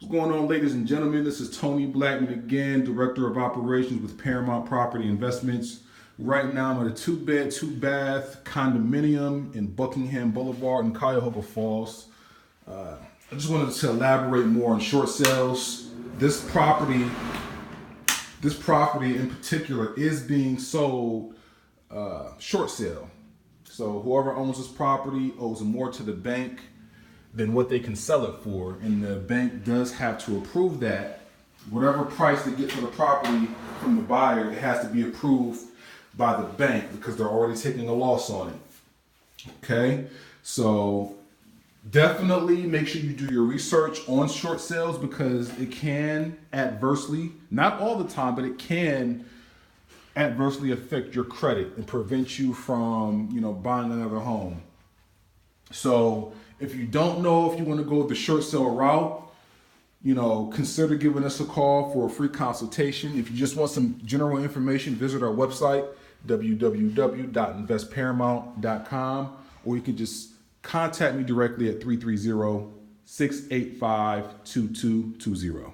What's going on, ladies and gentlemen? This is Tony Blackman again, Director of Operations with Paramount Property Investments. Right now, I'm at a 2-bed, 2-bath condominium in Buckingham Boulevard in Cuyahoga Falls. I just wanted to elaborate more on short sales. This property in particular is being sold short sale. So whoever owns this property owes more to the bank than what they can sell it for, and the bank does have to approve that. Whatever price they get for the property from the buyer, it has to be approved by the bank because they're already taking a loss on it. Okay, so definitely make sure you do your research on short sales because it can adversely, not all the time, but it can adversely affect your credit and prevent you from, buying another home. So if you don't know if you want to go the short sale route, consider giving us a call for a free consultation. If you just want some general information, visit our website, www.investparamount.com, or you can just contact me directly at 330-685-2220.